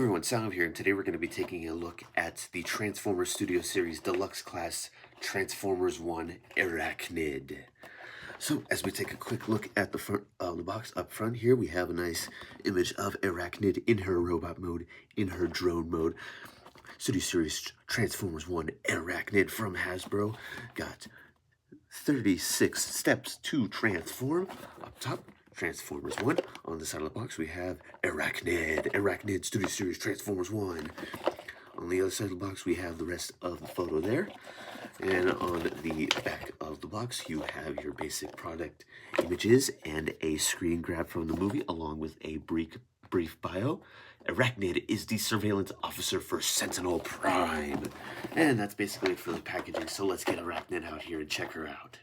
everyone, Sam here, and today we're going to be taking a look at the Transformers Studio Series Deluxe Class Transformers 1 Airachnid. So, as we take a quick look at the front of the box, up front here, we have a nice image of Airachnid in her robot mode, in her drone mode. Studio Series Transformers 1 Airachnid from Hasbro. Got 36 steps to transform. Up top, Transformers 1. On the side of the box, we have Airachnid. Airachnid Studio Series Transformers 1. On the other side of the box, we have the rest of the photo there. And on the back of the box, you have your basic product images and a screen grab from the movie, along with a brief bio. Airachnid is the surveillance officer for Sentinel Prime. And that's basically it for the packaging, so let's get Airachnid out here and check her out.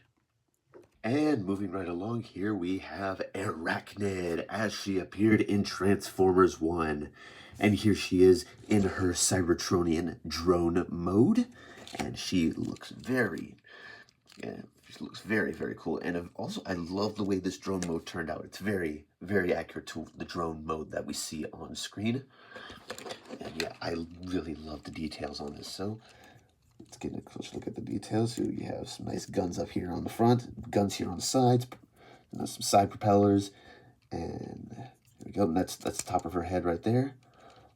And moving right along, here we have Airachnid as she appeared in Transformers 1. And here she is in her Cybertronian drone mode. And she looks very cool. And also, I love the way this drone mode turned out. It's very accurate to the drone mode that we see on screen. And yeah, I really love the details on this. So let's get a closer look at the details. So you have some nice guns up here on the front, guns here on the sides, and some side propellers. And there we go. And that's the top of her head right there.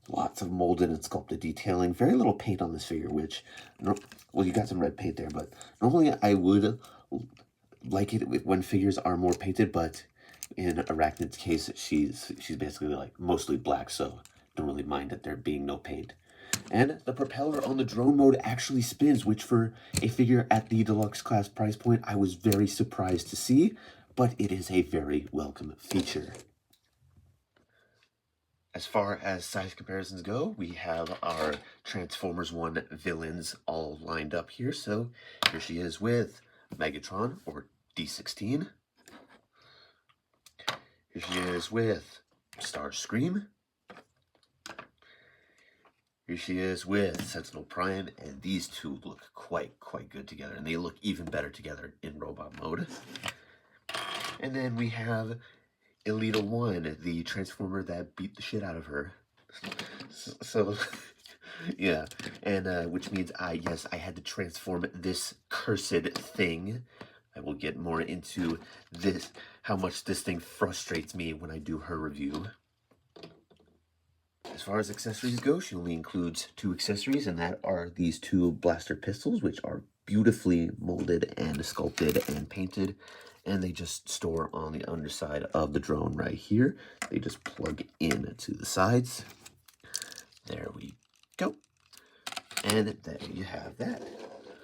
Lots of molded and sculpted detailing. Very little paint on this figure, which, well, you got some red paint there, but normally I would like it when figures are more painted, but in Arachnid's case, she's basically like mostly black, so don't really mind that there being no paint. And the propeller on the drone mode actually spins, which for a figure at the deluxe class price point, I was very surprised to see, but it is a very welcome feature. As far as size comparisons go, we have our Transformers 1 villains all lined up here. So here she is with Megatron, or D16. Here she is with Starscream. Here she is with Sentinel Prime, and these two look quite good together, and they look even better together in robot mode. And then we have Elita 1, the Transformer that beat the shit out of her. So yeah, and which means I had to transform this cursed thing. I will get more into this, how much this thing frustrates me when I do her review. As far as accessories go, she only includes 2 accessories, and that are these 2 blaster pistols, which are beautifully molded and sculpted and painted. And they just store on the underside of the drone right here. They just plug in to the sides. There we go. And there you have that.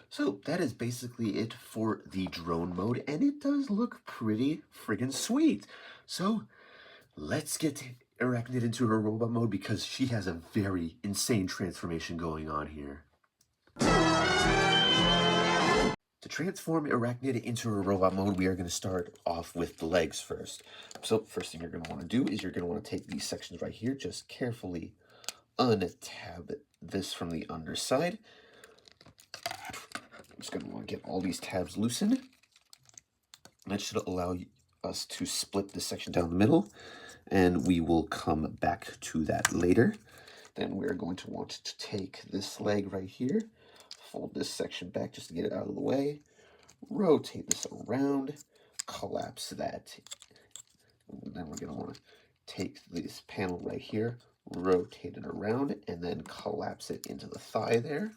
So that is basically it for the drone mode, and it does look pretty friggin' sweet. So let's get Airachnid into her robot mode, because she has a very insane transformation going on here. To transform Airachnid into her robot mode, we are going to start off with the legs first. So first thing you're going to want to do is you're going to want to take these sections right here, just carefully untab this from the underside. I'm just going to want to get all these tabs loosened. And that should allow us to split this section down the middle, and we will come back to that later. Then we're going to want to take this leg right here, fold this section back just to get it out of the way, rotate this around, collapse that. And then we're going to want to take this panel right here, rotate it around, and then collapse it into the thigh there.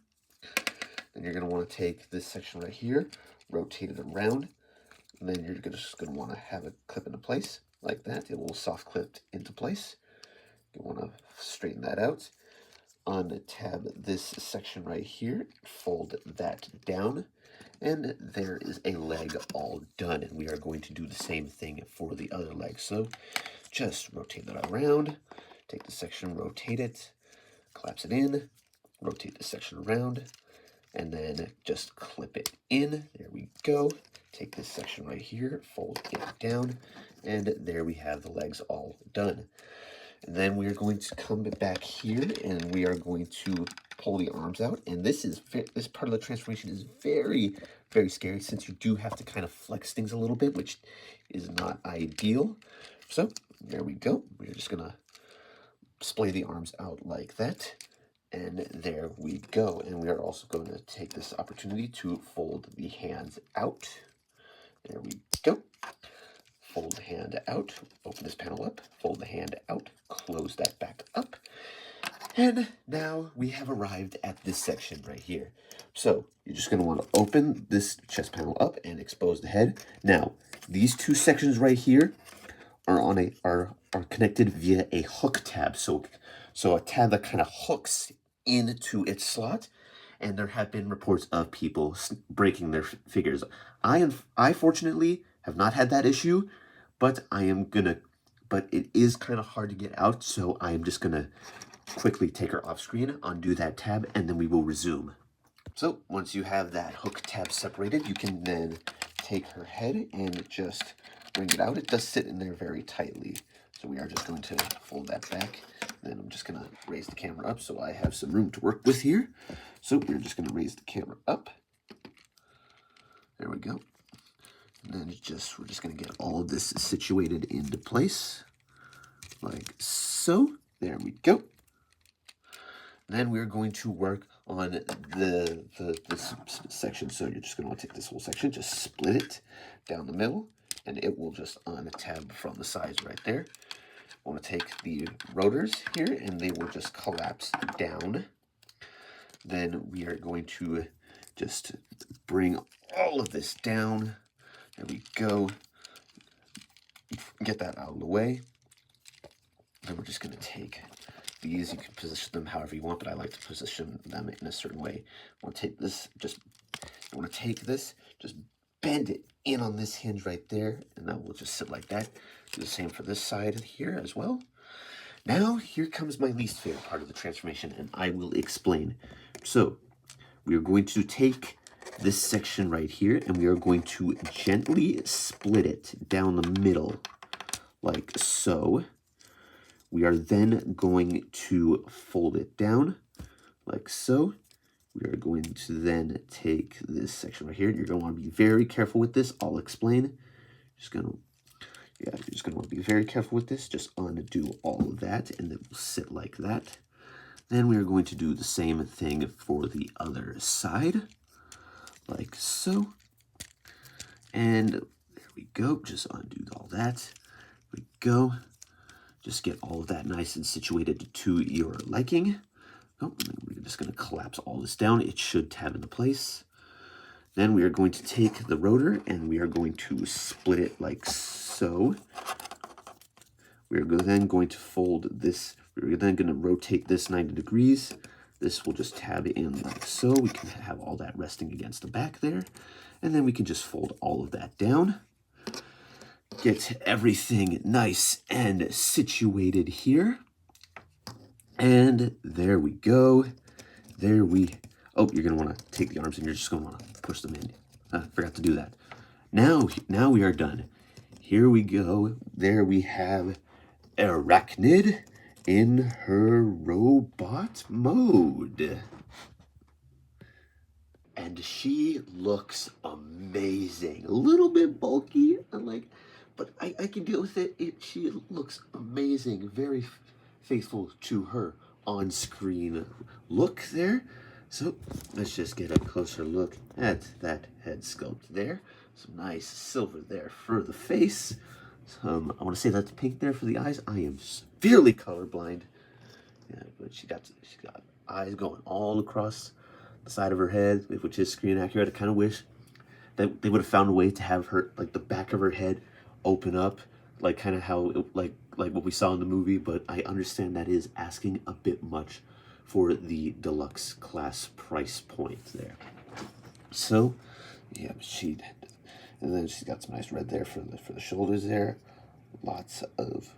Then you're going to want to take this section right here, rotate it around, and then you're just going to want to have it clip into place like that. It will soft clip into place. You want to straighten that out. Untab this section right here, fold that down, and there is a leg all done. And we are going to do the same thing for the other leg. So just rotate that around, take the section, rotate it, collapse it in, rotate the section around, and then just clip it in. There we go. Take this section right here, fold it down, and there we have the legs all done. And then we are going to come back here, and we are going to pull the arms out. And this part of the transformation is very scary, since you do have to kind of flex things a little bit, which is not ideal. So there we go. We're just gonna splay the arms out like that. And there we go. And we are also going to take this opportunity to fold the hands out. There we go. Fold the hand out, open this panel up, fold the hand out, close that back up. And now we have arrived at this section right here. So you're just going to want to open this chest panel up and expose the head. Now, these two sections right here are connected via a hook tab. So a tab that kind of hooks into its slot. And there have been reports of people breaking their figures. I fortunately have not had that issue, but it is kind of hard to get out. So I am just gonna quickly take her off screen, undo that tab, and then we will resume. So once you have that hook tab separated, you can then take her head and just bring it out. It does sit in there very tightly. So we are just going to fold that back. Then I'm just gonna raise the camera up so I have some room to work with here. So we're just gonna raise the camera up. There we go. And then we're just gonna get all of this situated into place. Like so. There we go. Then we're going to work on this section. So you're just going to want to take this whole section, just split it down the middle, and it will just untab from the sides right there. I want to take the rotors here, and they will just collapse down. Then we are going to just bring all of this down. There we go. Get that out of the way. Then we're just going to take these. You can position them however you want, but I like to position them in a certain way. I want to take this, just bend it in on this hinge right there, and that will just sit like that. Do the same for this side here as well. Now, here comes my least favorite part of the transformation, and I will explain. So, we are going to take this section right here, and we are going to gently split it down the middle, like so. We are then going to fold it down, like so. We are going to then take this section right here. You're going to want to be very careful with this. I'll explain. You're just going to want to be very careful with this. Just undo all of that, and it will sit like that. Then we are going to do the same thing for the other side, like so. And there we go. Just undo all that. There we go. Just get all of that nice and situated to your liking. Oh, and then we're just going to collapse all this down. It should tab into place. Then we are going to take the rotor and we are going to split it like so. We are then going to fold this. We're then going to rotate this 90 degrees. This will just tab in like so. We can have all that resting against the back there. And then we can just fold all of that down. Get everything nice and situated here. And there we go. Oh, you're going to want to take the arms and you're just going to want to push them in. Forgot to do that. Now we are done. Here we go. There we have Airachnid in her robot mode. And she looks amazing. A little bit bulky, but I can deal with it. She looks amazing. Very faithful to her on-screen look there. So let's just get a closer look at that head sculpt there. Some nice silver there for the face. I want to say that's pink there for the eyes. I am severely colorblind. Yeah, but she got eyes going all across the side of her head, which is screen accurate. I kind of wish that they would have found a way to have her, like the back of her head open up, like kind of how, like what we saw in the movie, but I understand that is asking a bit much for the deluxe class price point there. So, yeah, and then she's got some nice red there for the shoulders there. Lots of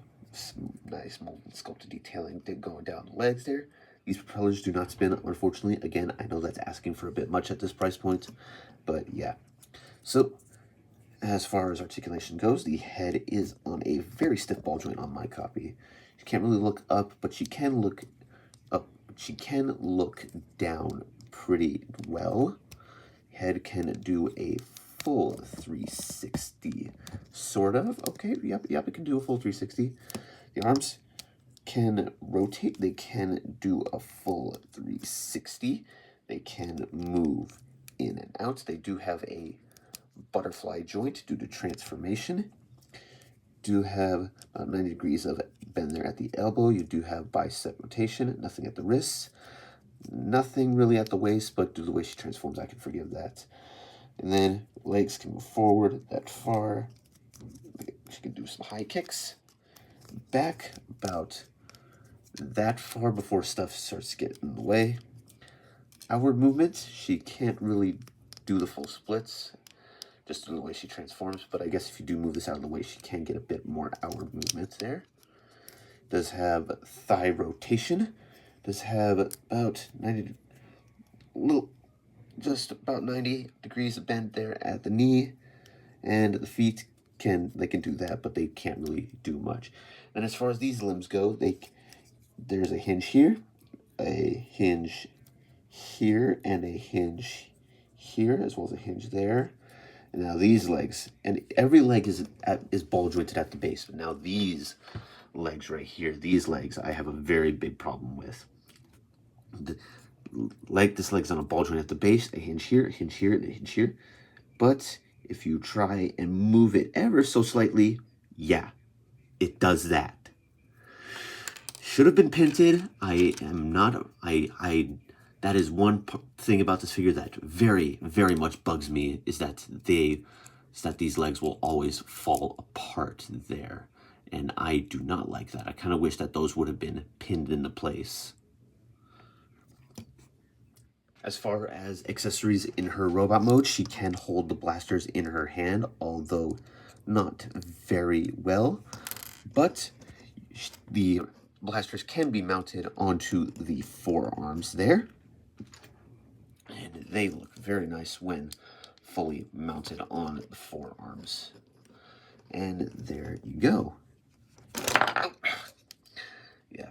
nice molded sculpted detailing going down the legs there. These propellers do not spin, unfortunately. Again, I know that's asking for a bit much at this price point, but yeah. So, as far as articulation goes, the head is on a very stiff ball joint on my copy. She can't really look up, but she can look up. She can look down pretty well. Head can do a full 360, sort of. Okay, yep, it can do a full 360. The arms can rotate. They can do a full 360. They can move in and out. They do have a butterfly joint due to transformation. Do have about 90 degrees of bend there at the elbow. You do have bicep rotation, nothing at the wrists, nothing really at the waist, but due to the way she transforms, I can forgive that. And then legs can move forward that far. She can do some high kicks. Back about that far before stuff starts to get in the way. Outward movements, she can't really do the full splits just due to the way she transforms, but I guess if you do move this out of the way, she can get a bit more outward movement there. Does have thigh rotation. Does have about 90, just about 90 degrees of bend there at the knee, and the feet can do that, but they can't really do much. And as far as these limbs go, there's a hinge here, a hinge here, and a hinge here, as well as a hinge there. And now these legs, and every leg is ball jointed at the base. But now these legs right here, these legs, I have a very big problem with. This leg's on a ball joint at the base, a hinge here, and a hinge here. But if you try and move it ever so slightly, yeah, it does that. Should have been pinted. I am not. That is one thing about this figure that very, very much bugs me, is that these legs will always fall apart there. And I do not like that. I kind of wish that those would have been pinned into place. As far as accessories in her robot mode, she can hold the blasters in her hand, although not very well. But the blasters can be mounted onto the forearms there. And they look very nice when fully mounted on the forearms. And there you go. Yeah.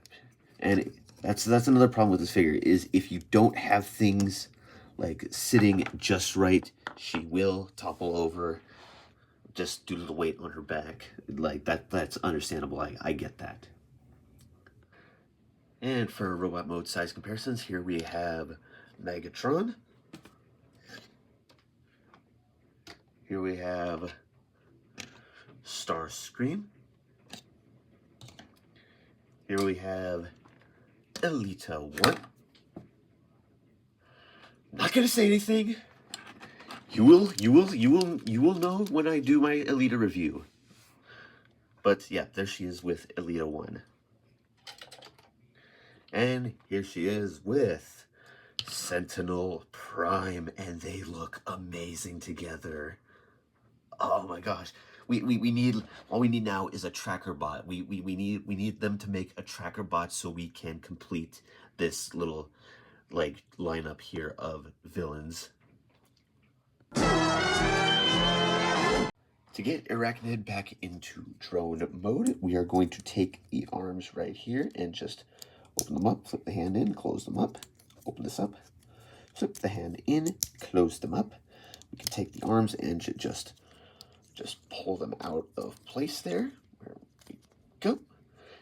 And that's another problem with this figure, is if you don't have things like sitting just right, she will topple over just due to the weight on her back. Like that's understandable. I get that. And for robot mode size comparisons, here we have Megatron. Here we have Starscream. Here we have Elita 1. Not gonna say anything. You will know when I do my Elita review. But yeah, there she is with Elita 1. And here she is with Sentinel Prime, and they look amazing together. Oh my gosh. We need, all we need now is a tracker bot. We need them to make a tracker bot so we can complete this little like lineup here of villains. To get Airachnid back into drone mode, we are going to take the arms right here and just open them up, flip the hand in, close them up, open this up, flip the hand in, close them up. We can take the arms and just pull them out of place there. There we go.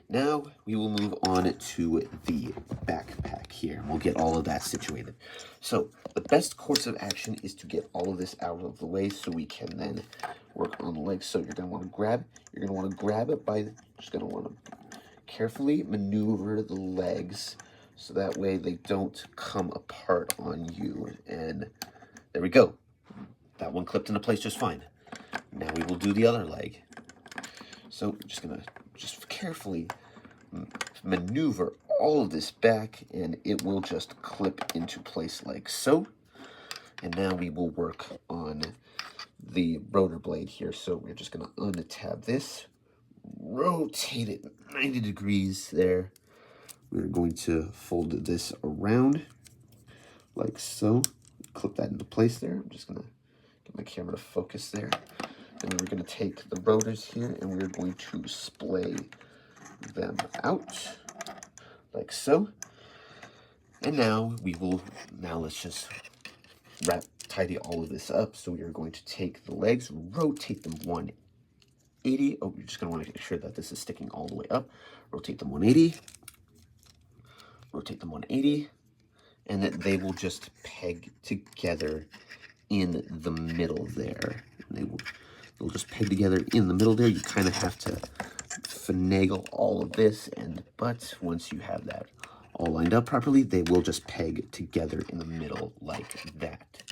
Now we will move on to the backpack here, and we'll get all of that situated. So the best course of action is to get all of this out of the way so we can then work on the legs. So you're going to want to grab it by, just going to want to carefully maneuver the legs so that way they don't come apart on you. And there we go. That one clipped into place just fine. Now we will do the other leg. So we're just going to carefully maneuver all of this back, and it will just clip into place like so. And now we will work on the rotor blade here. So we're just going to untab this, rotate it 90 degrees there. We're going to fold this around like so, clip that into place there. I'm just going to get my camera to focus there. And then we're going to take the rotors here and we're going to splay them out like so. And now let's just tidy all of this up. So we are going to take the legs, rotate them 180. Oh, you're just going to want to make sure that this is sticking all the way up. Rotate them 180. Rotate them 180. And that they will just peg together in the middle there. And they'll just peg together in the middle there. You kind of have to finagle all of this, but once you have that all lined up properly, they will just peg together in the middle like that.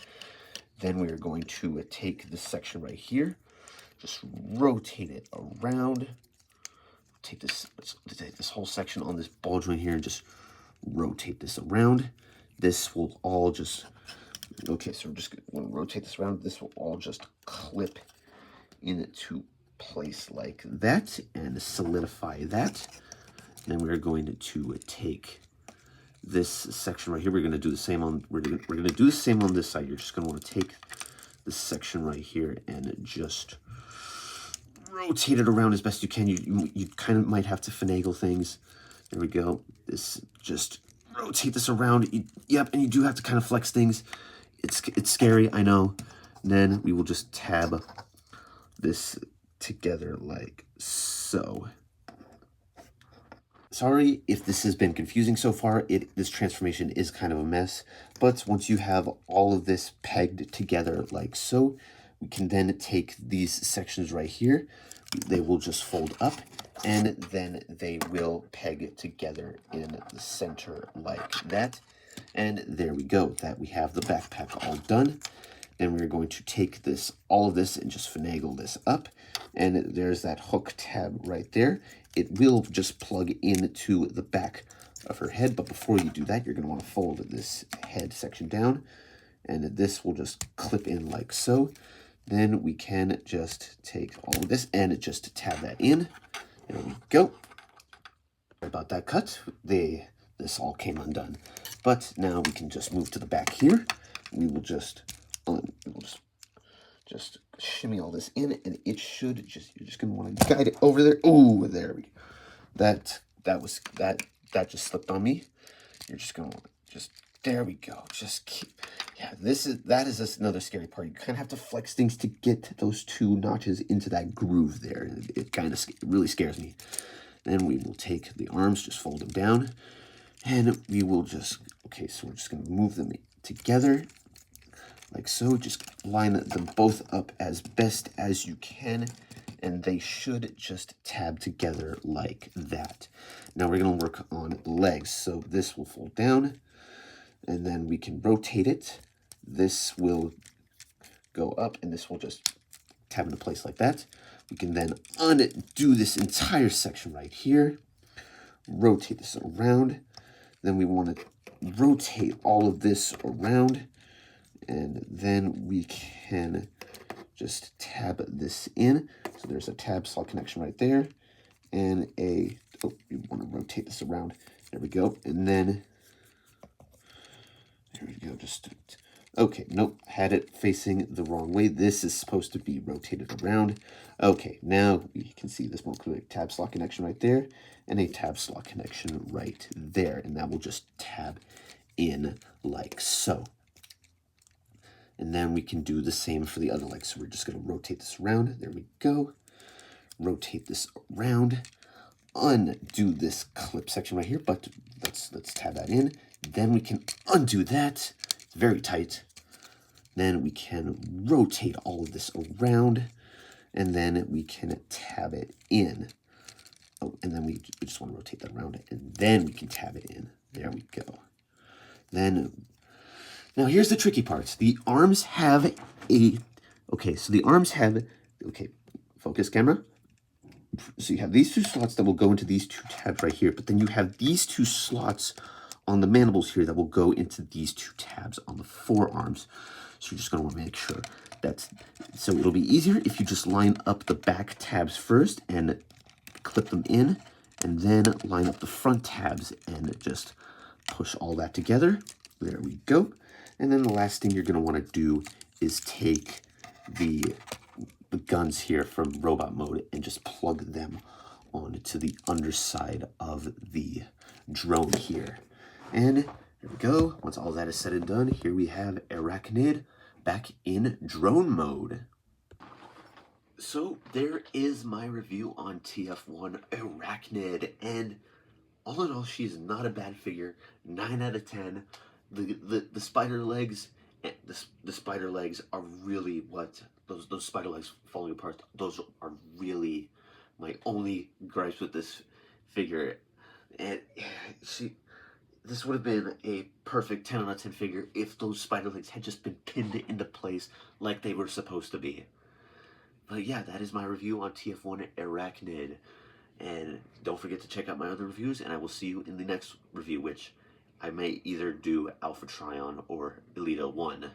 Then we're going to take this section right here, just rotate it around. Take this whole section on this ball joint here and just rotate this around. This will all just, okay, so we're just going to rotate this around. This will all just clip into place like that and solidify that. Then we're going to take this section right here. We're going to do the same on, we're going to do the same on this side. You're just going to want to take this section right here and just rotate it around as best you can. You kind of might have to finagle things. There we go. This, just rotate this around. Yep, and you do have to kind of flex things. It's scary, I know. And then we will just tab this together like so. Sorry if this has been confusing so far. This transformation is kind of a mess, but once you have all of this pegged together like so, we can then take these sections right here. They will just fold up, and then they will peg together in the center like that. And there we go. That we have the backpack all done. Then we're going to take this, all of this, and just finagle this up. And there's that hook tab right there. It will just plug into the back of her head. But before you do that, you're going to want to fold this head section down. And this will just clip in like so. Then we can just take all of this and just tab that in. There we go. Sorry about that cut. This all came undone. But now we can just move to the back here. We will just shimmy all this in, and it should just, you're just gonna want to guide it over there. Oh, there we go. That just slipped on me. You're just gonna want to just, there we go. Just keep, yeah, that is just another scary part. You kind of have to flex things to get those two notches into that groove there. It kind of really scares me. Then we will take the arms, just fold them down, and we will just, okay, so we're just gonna move them together like so. Just line them both up as best as you can, and they should just tab together like that. Now we're going to work on legs. So this will fold down, and then we can rotate it. This will go up, and this will just tab into place like that. We can then undo this entire section right here, rotate this around. Then we want to rotate all of this around, and then we can just tab this in. So there's a tab slot connection right there, and you want to rotate this around. There we go. And then, there we go. Okay, nope, had it facing the wrong way. This is supposed to be rotated around. Okay, now we can see this more clearly. Tab slot connection right there, and a tab slot connection right there. And that will just tab in like so. And then we can do the same for the other leg. So we're just going to rotate this around. There we go. Rotate this around. Undo this clip section right here, but let's tab that in. Then we can undo that. It's very tight. Then we can rotate all of this around, and then we can tab it in. Oh, and then we just want to rotate that around, and then we can tab it in. There we go. Then, now here's the tricky part. The arms have okay, focus camera. So you have these two slots that will go into these two tabs right here, but then you have these two slots on the mandibles here that will go into these two tabs on the forearms. So you're just going to want to make sure so it'll be easier if you just line up the back tabs first and clip them in, and then line up the front tabs and just push all that together. There we go. And then the last thing you're going to want to do is take the guns here from robot mode and just plug them onto the underside of the drone here. And there we go. Once all that is said and done, here we have Airachnid back in drone mode. So there is my review on TF1 Airachnid, and all in all, she's not a bad figure. 9 out of 10. The spider legs, the spider legs are really what those spider legs falling apart. Those are really my only gripes with this figure, and this would have been a perfect 10 out of 10 figure if those spider legs had just been pinned into place like they were supposed to be. But yeah, that is my review on TF1 Airachnid. And don't forget to check out my other reviews, and I will see you in the next review, which I may either do Alpha Trion or Elita 1.